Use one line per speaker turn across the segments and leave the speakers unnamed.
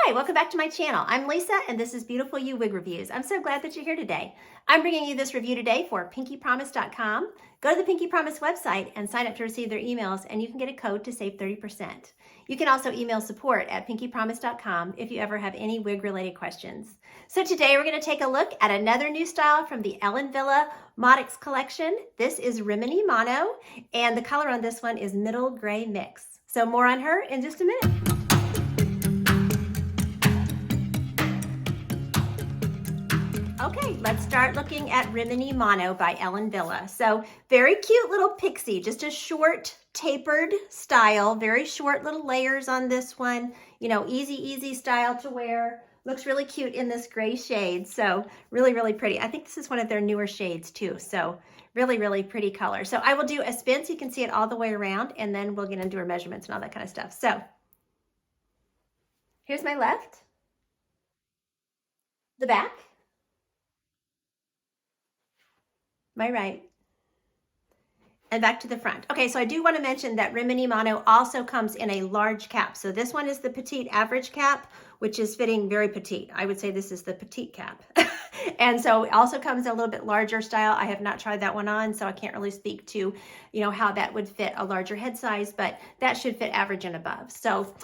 Hi, welcome back to my channel. I'm Lisa and this is Beautiful You Wig Reviews. I'm so glad that you're here today. I'm bringing you this review today for pinkypromise.com. Go to the Pinky Promise website and sign up to receive their emails and you can get a code to save 30%. You can also email support at pinkypromise.com if you ever have any wig related questions. So today we're going to take a look at another new style from the Ellen Wille Moddix Collection. This is Rimini Mono and the color on this one is Middle Gray Mix. So more on her in just a minute. Okay, let's start looking at Rimini Mono by Ellen Wille. So very cute little pixie, just a short tapered style, very short little layers on this one. You know, easy style to wear. Looks really cute in this gray shade. So really pretty. I think this is one of their newer shades too. So really pretty color. So I will do a spin so you can see it all the way around and then we'll get into our measurements and all that kind of stuff. So here's my left, the back, my right, and back to the front. Okay, so I do want to mention that Rimini Mono also comes in a large cap. So this one is the petite average cap, which is fitting very petite. I would say this is the petite cap. And so it also comes in a little bit larger style. I have not tried that one on, so I can't really speak to, you know, how that would fit a larger head size, but that should fit average and above. So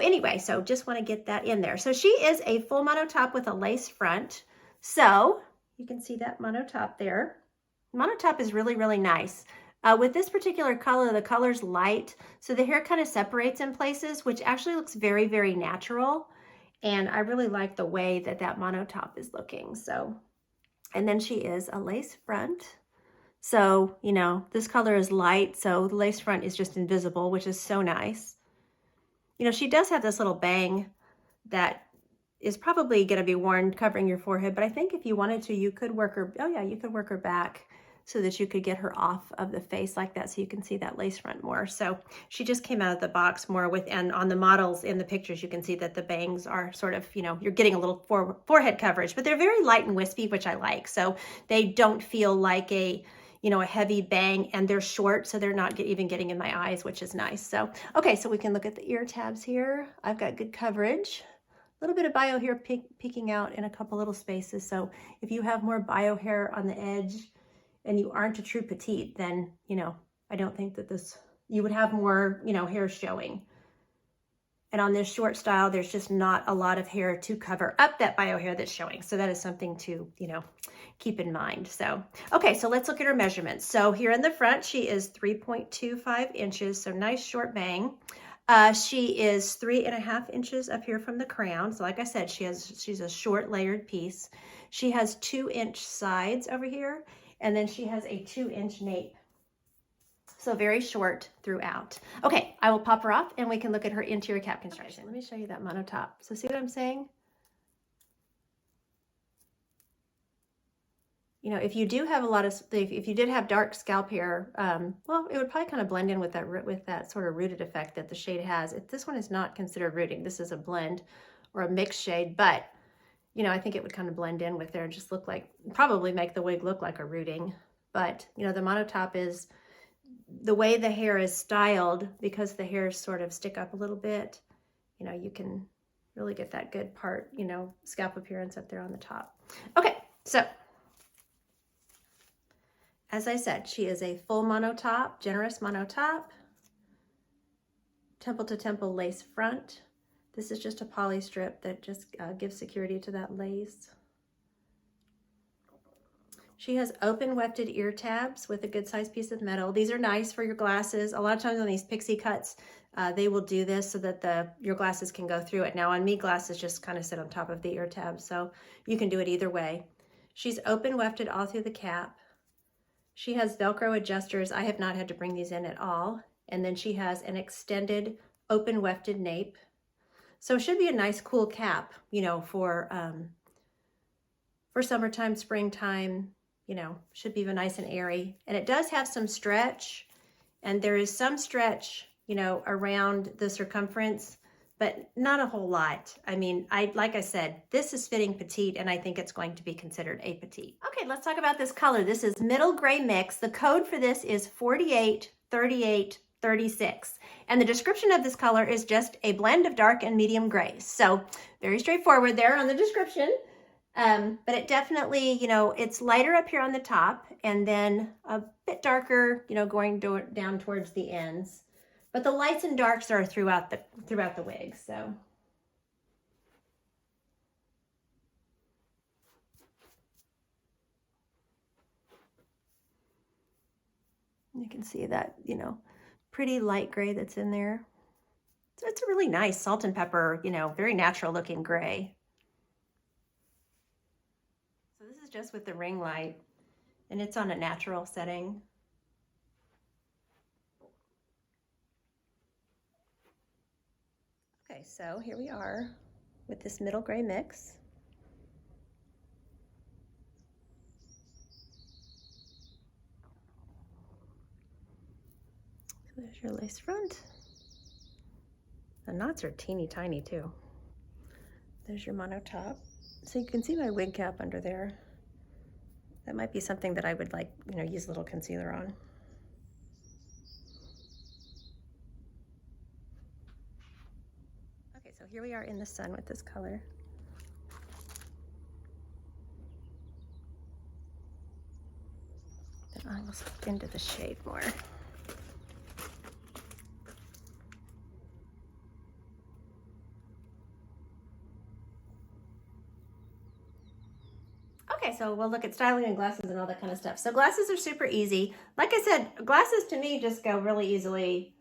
anyway, so just want to get that in there. So she is a full mono top with a lace front. So you can see that mono top there. Mono top is really nice. With this particular color, the color's light, so the hair kind of separates in places, which actually looks very natural. And I really like the way that that mono top is looking. So, and then she is a lace front. So, you know, this color is light, so the lace front is just invisible, which is so nice. You know, she does have this little bang that is probably going to be worn covering your forehead, but I think if you wanted to, you could work her, oh yeah, you could work her back so that you could get her off of the face like that so you can see that lace front more. So she just came out of the box more with, and on the models in the pictures, you can see that the bangs are sort of, you know, you're getting a little forehead coverage, but they're very light and wispy, which I like. So they don't feel like a, you know, a heavy bang, and they're short, so they're not even getting in my eyes, which is nice. So, okay, so we can look at the ear tabs here. I've got good coverage. A little bit of bio hair peeking out in a couple little spaces. So if you have more bio hair on the edge and you aren't a true petite, then, you know, I don't think that this, you would have more, you know, hair showing. And on this short style, there's just not a lot of hair to cover up that bio hair that's showing. So that is something to, you know, keep in mind. So, okay, so let's look at her measurements. So here in the front, she is 3.25 inches. So nice short bang. She is 3.5 inches up here from the crown. So like I said, she's a short layered piece. She has 2-inch sides over here, and then she has a 2-inch nape. So very short throughout. Okay, I will pop her off and we can look at her interior cap construction. Let me show you that mono top. So see what I'm saying? You know, if you do have a lot of, if you did have dark scalp hair, well, it would probably kind of blend in with that sort of rooted effect that the shade has. This one is not considered rooting. This is a blend or a mixed shade, but you know, I think it would kind of blend in with there and just look like, probably make the wig look like a rooting. But you know, the mono top is the way the hair is styled, because the hairs sort of stick up a little bit. You know, you can really get that good part, you know, scalp appearance up there on the top. Okay, so as I said, she is a full mono top, generous mono top, temple to temple lace front. This is just a poly strip that just gives security to that lace. She has open wefted ear tabs with a good sized piece of metal. These are nice for your glasses. A lot of times on these pixie cuts, they will do this so that your glasses can go through it. Now on me, glasses just kind of sit on top of the ear tab, so you can do it either way. She's open wefted all through the cap. She has Velcro adjusters. I have not had to bring these in at all. And then she has an extended open wefted nape. So it should be a nice cool cap, you know, for summertime, springtime, you know, should be even nice and airy. And it does have some stretch, and there is some stretch, you know, around the circumference, but not a whole lot. I mean, like I said, this is fitting petite, and I think it's going to be considered a petite. Okay, let's talk about this color. This is Middle Gray Mix. The code for this is 4838 $36. And the description of this color is just a blend of dark and medium grays. So very straightforward there on the description. But it definitely, you know, it's lighter up here on the top and then a bit darker, you know, going down towards the ends. But the lights and darks are throughout the wig, so. You can see that, you know, pretty light gray that's in there. So it's a really nice salt and pepper, you know, very natural looking gray. So this is just with the ring light and it's on a natural setting. Okay, so here we are with this middle gray mix. So there's your lace front. The knots are teeny tiny too. There's your mono top. So you can see my wig cap under there. That might be something that I would like, you know, use a little concealer on. Okay, so here we are in the sun with this color. Then I will step into the shade more. Okay, so we'll look at styling and glasses and all that kind of stuff. So glasses are super easy. Like I said, glasses to me just go really easily,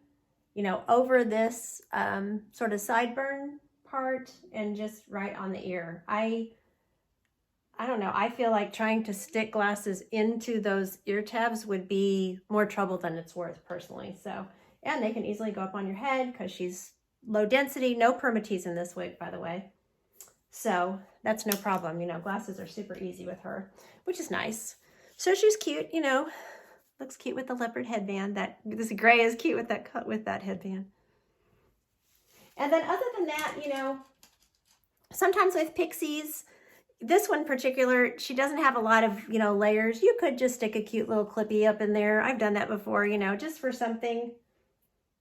you know, over this sort of sideburn part and just right on the ear. I don't know, I feel like trying to stick glasses into those ear tabs would be more trouble than it's worth personally. So, and they can easily go up on your head because she's low density, no permatease in this wig, by the way. So that's no problem. You know, glasses are super easy with her, which is nice. So she's cute, you know, looks cute with the leopard headband. This gray is cute with that headband. And then other than that, you know, sometimes with pixies, this one in particular, she doesn't have a lot of, you know, layers. You could just stick a cute little clippy up in there. I've done that before, you know, just for something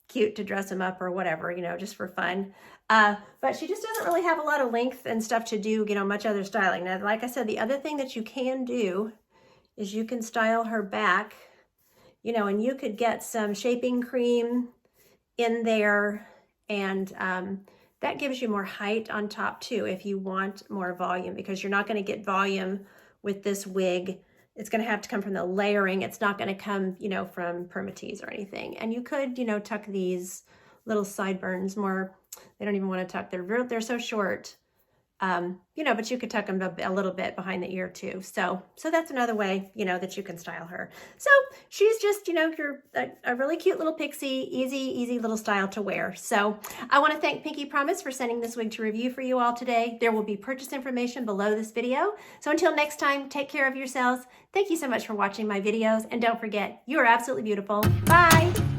cute to dress them up or whatever, you know, just for fun. But she just doesn't really have a lot of length and stuff to do, you know, much other styling. Now, like I said, the other thing that you can do is you can style her back, you know, and you could get some shaping cream in there, and that gives you more height on top too if you want more volume, because you're not going to get volume with this wig. It's going to have to come from the layering. It's not going to come, you know, from permatease or anything. And you could, you know, tuck these little sideburns more. They don't even want to tuck. They're so short, you know, but you could tuck them a little bit behind the ear too. So that's another way, you know, that you can style her. So she's just, you know, you're a really cute little pixie, easy little style to wear. So I want to thank Pinky Promise for sending this wig to review for you all today. There will be purchase information below this video. So until next time, take care of yourselves. Thank you so much for watching my videos. And don't forget, you are absolutely beautiful. Bye.